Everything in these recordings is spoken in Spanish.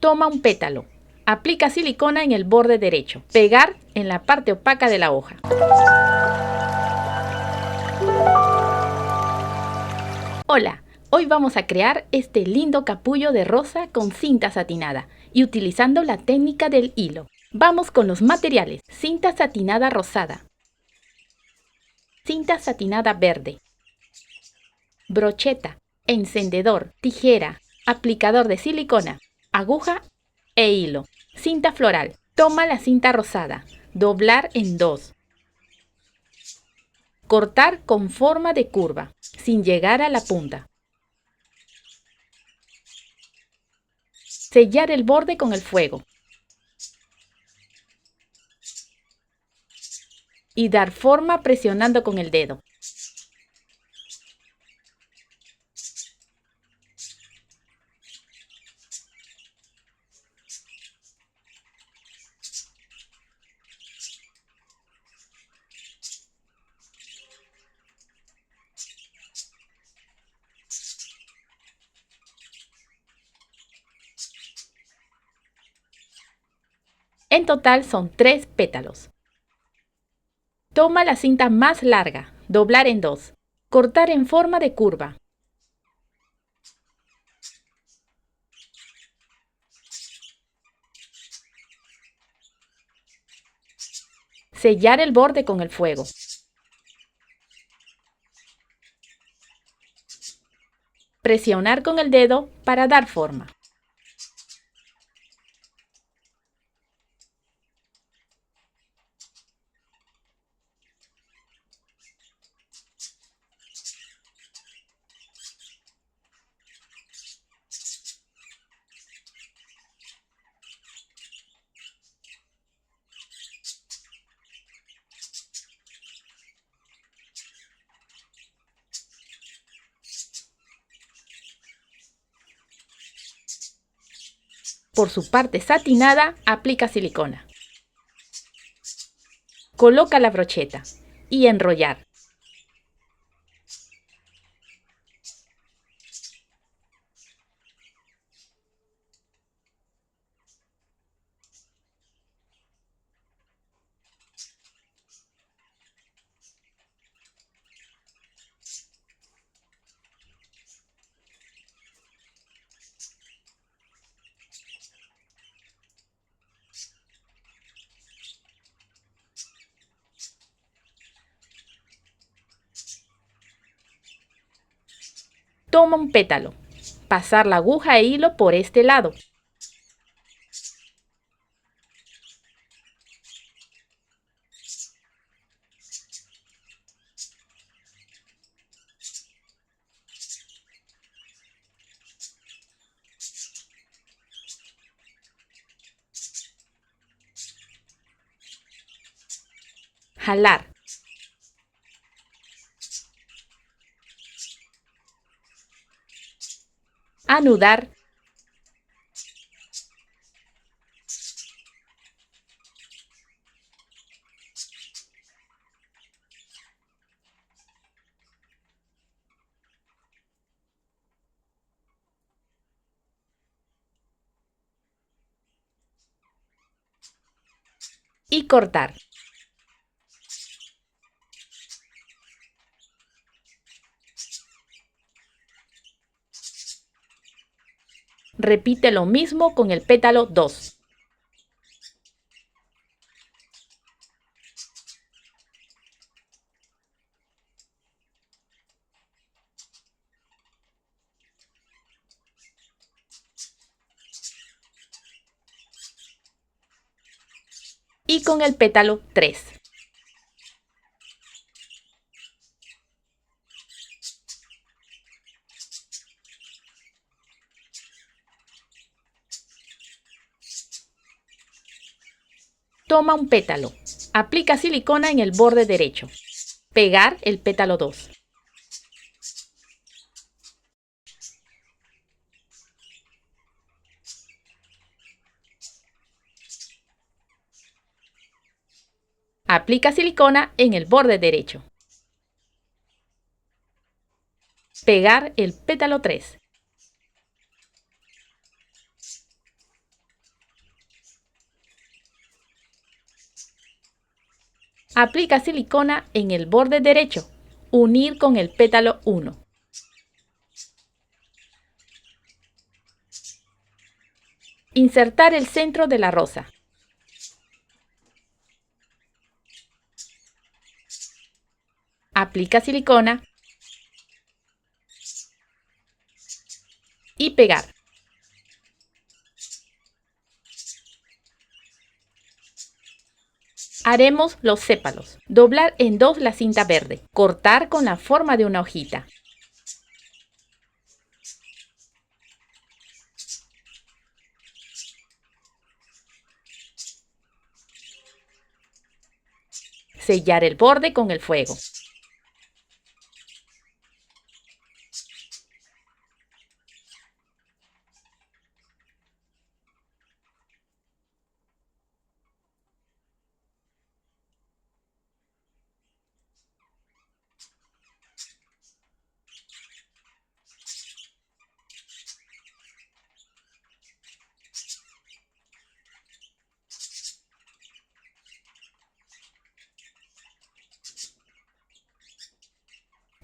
Toma un pétalo. Aplica silicona en el borde derecho. Pegar en la parte opaca de la hoja. Hola, hoy vamos a crear este lindo capullo de rosa con cinta satinada y utilizando la técnica del hilo. Vamos con los materiales. Cinta satinada rosada. Cinta satinada verde. Brocheta, encendedor, tijera, aplicador de silicona, aguja e hilo. Cinta floral. Toma la cinta rosada. Doblar en dos. Cortar con forma de curva, sin llegar a la punta. Sellar el borde con el fuego. Y dar forma presionando con el dedo. En total son 3 pétalos. Toma la cinta más larga, doblar en dos, cortar en forma de curva. Sellar el borde con el fuego. Presionar con el dedo para dar forma. Por su parte satinada, aplica silicona. Coloca la brocheta y enrollar. Toma un pétalo. Pasar la aguja e hilo por este lado. Jalar. Anudar. Y cortar. Repite lo mismo con el pétalo 2. Y con el pétalo 3. Toma un pétalo. Aplica silicona en el borde derecho. Pegar el pétalo 2. Aplica silicona en el borde derecho. Pegar el pétalo 3. Aplica silicona en el borde derecho. Unir con el pétalo 1. Insertar el centro de la rosa. Aplica silicona y pegar. Haremos los sépalos. Doblar en 2 la cinta verde. Cortar con la forma de una hojita. Sellar el borde con el fuego.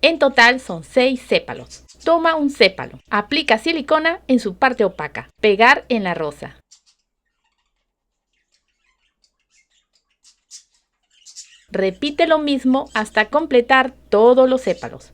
En total son 6 sépalos. Toma un sépalo. Aplica silicona en su parte opaca. Pegar en la rosa. Repite lo mismo hasta completar todos los sépalos.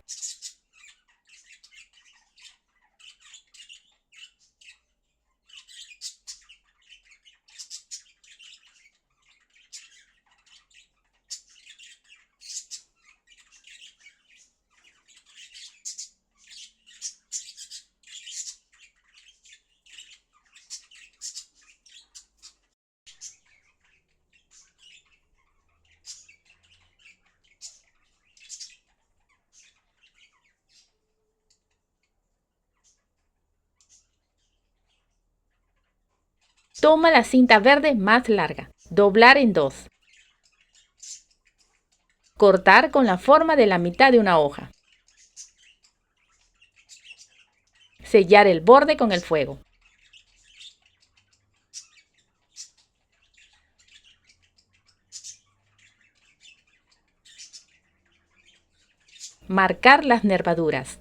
Toma la cinta verde más larga. Doblar en 2. Cortar con la forma de la mitad de una hoja. Sellar el borde con el fuego. Marcar las nervaduras.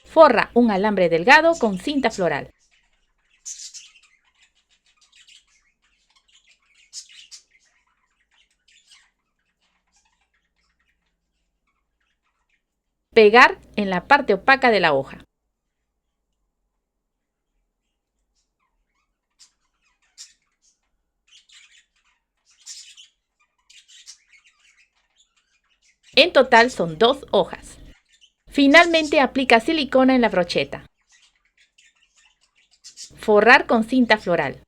Forra un alambre delgado con cinta floral. Pegar en la parte opaca de la hoja. En total son 2 hojas. Finalmente aplica silicona en la brocheta. Forrar con cinta floral.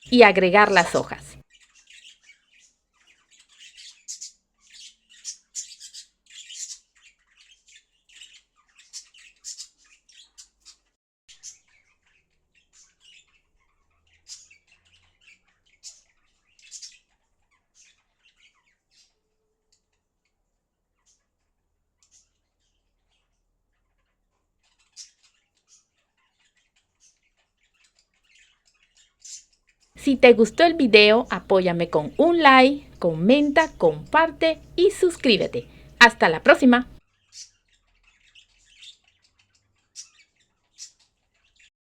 Y agregar las hojas. Si te gustó el video, apóyame con un like, comenta, comparte y suscríbete. ¡Hasta la próxima!